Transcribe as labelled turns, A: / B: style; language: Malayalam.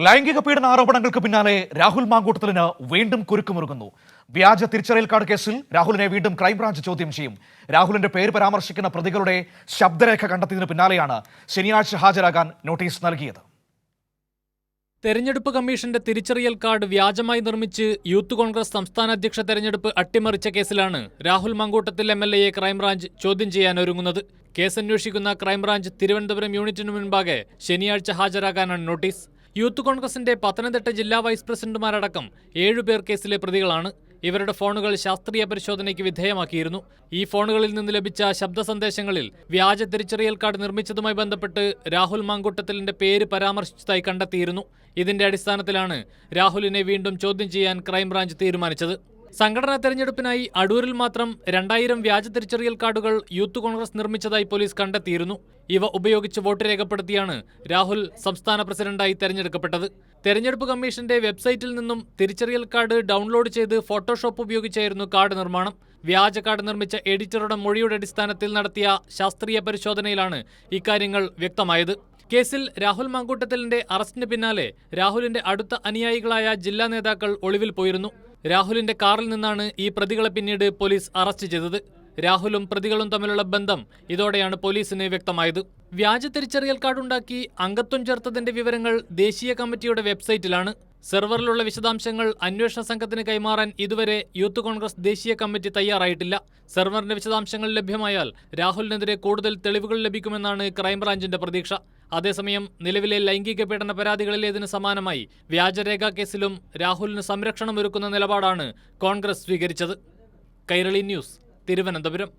A: ലൈംഗിക പീഡന ആരോപണങ്ങൾക്ക് പിന്നാലെ രാഹുൽ മാങ്കൂട്ടത്തിലിന് വീണ്ടും കുരുക്കുമുറുകുന്നു. വ്യാജ തിരിച്ചറിയൽ കാർഡ് കേസിൽ രാഹുലിനെ വീണ്ടും ക്രൈംബ്രാഞ്ച് ചോദ്യം ചെയ്യും. രാഹുലിന്റെ പേര് പരാമർശിക്കുന്ന പ്രതികളുടെ ശബ്ദരേഖ കണ്ടെത്തിയതിനു പിന്നാലെയാണ് ശനിയാഴ്ച ഹാജരാകാൻ നോട്ടീസ് നൽകിയത്.
B: തെരഞ്ഞെടുപ്പ് കമ്മീഷന്റെ തിരിച്ചറിയൽ കാർഡ് വ്യാജമായി നിർമ്മിച്ച് യൂത്ത് കോൺഗ്രസ് സംസ്ഥാന അധ്യക്ഷ തെരഞ്ഞെടുപ്പ് അട്ടിമറിച്ച കേസിലാണ് രാഹുൽ മാങ്കൂട്ടത്തിൽ MLA യെ ക്രൈംബ്രാഞ്ച് ചോദ്യം ചെയ്യാനൊരുങ്ങുന്നത്. കേസ് അന്വേഷിക്കുന്ന ക്രൈംബ്രാഞ്ച് തിരുവനന്തപുരം യൂണിറ്റിനു മുൻപാകെ ശനിയാഴ്ച ഹാജരാകാനാണ് നോട്ടീസ്. യൂത്ത് കോൺഗ്രസിന്റെ പത്തനംതിട്ട ജില്ലാ വൈസ് പ്രസിഡന്റുമാരടക്കം 7 പേർ കേസിലെ പ്രതികളാണ്. ഇവരുടെ ഫോണുകൾ ശാസ്ത്രീയ പരിശോധനയ്ക്ക് വിധേയമാക്കിയിരുന്നു. ഈ ഫോണുകളിൽ നിന്ന് ലഭിച്ച ശബ്ദ സന്ദേശങ്ങളിൽ വ്യാജ തിരിച്ചറിയൽ കാർഡ് നിർമ്മിച്ചതുമായി ബന്ധപ്പെട്ട് രാഹുൽ മാങ്കൂട്ടത്തിലിന്റെ പേര് പരാമർശിച്ചതായി കണ്ടെത്തിയിരുന്നു. ഇതിന്റെ അടിസ്ഥാനത്തിലാണ് രാഹുലിനെ വീണ്ടും ചോദ്യം ചെയ്യാൻ ക്രൈംബ്രാഞ്ച് തീരുമാനിച്ചത്. സംഘടനാ തെരഞ്ഞെടുപ്പിനായി അടൂരിൽ മാത്രം 2000 വ്യാജ തിരിച്ചറിയൽ കാർഡുകൾ യൂത്ത് കോൺഗ്രസ് നിർമ്മിച്ചതായി പോലീസ് കണ്ടെത്തിയിരുന്നു. ഇവ ഉപയോഗിച്ച് വോട്ട് രേഖപ്പെടുത്തിയാണ് രാഹുൽ സംസ്ഥാന പ്രസിഡന്റായി തെരഞ്ഞെടുക്കപ്പെട്ടത്. തെരഞ്ഞെടുപ്പ് കമ്മീഷന്റെ വെബ്സൈറ്റിൽ നിന്നും തിരിച്ചറിയൽ കാർഡ് ഡൗൺലോഡ് ചെയ്ത് ഫോട്ടോഷോപ്പ് ഉപയോഗിച്ചായിരുന്നു കാർഡ് നിർമ്മാണം. വ്യാജ കാർഡ് നിർമ്മിച്ച എഡിറ്ററുടെ മൊഴിയുടെ അടിസ്ഥാനത്തിൽ നടത്തിയ ശാസ്ത്രീയ പരിശോധനയിലാണ് ഇക്കാര്യങ്ങൾ വ്യക്തമായത്. കേസിൽ രാഹുൽ മാങ്കൂട്ടത്തിലിന്റെ അറസ്റ്റിന് പിന്നാലെ രാഹുലിന്റെ അടുത്ത അനുയായികളായ ജില്ലാ നേതാക്കൾ ഒളിവിൽ പോയിരുന്നു. രാഹുലിന്റെ കാറിൽ നിന്നാണ് ഈ പ്രതികളെ പിന്നീട് പോലീസ് അറസ്റ്റ് ചെയ്തത്. രാഹുലും പ്രതികളും തമ്മിലുള്ള ബന്ധം ഇതോടെയാണ് പോലീസിന് വ്യക്തമായത്. വ്യാജ തിരിച്ചറിയൽ കാർഡ് ഉണ്ടാക്കി അംഗത്വം ചേർത്തതിന്റെ വിവരങ്ങൾ ദേശീയ കമ്മിറ്റിയുടെ വെബ്സൈറ്റിലാണ്. സെർവറിലുള്ള വിശദാംശങ്ങൾ അന്വേഷണ സംഘത്തിന് കൈമാറാൻ ഇതുവരെ യൂത്ത് കോൺഗ്രസ് ദേശീയ കമ്മിറ്റി തയ്യാറായിട്ടില്ല. സെർവറിന്റെ വിശദാംശങ്ങൾ ലഭ്യമായാൽ രാഹുലിനെതിരെ കൂടുതൽ തെളിവുകൾ ലഭിക്കുമെന്നാണ് ക്രൈംബ്രാഞ്ചിന്റെ പ്രതീക്ഷ. അതേസമയം നിലവിലെ ലൈംഗിക പീഡന പരാതികളിലേതിന് സമാനമായി വ്യാജരേഖാ കേസിലും രാഹുലിന് സംരക്ഷണം ഒരുക്കുന്ന നിലപാടാണ് കോൺഗ്രസ് സ്വീകരിച്ചത്. കൈരളി ന്യൂസ്, തിരുവനന്തപുരം.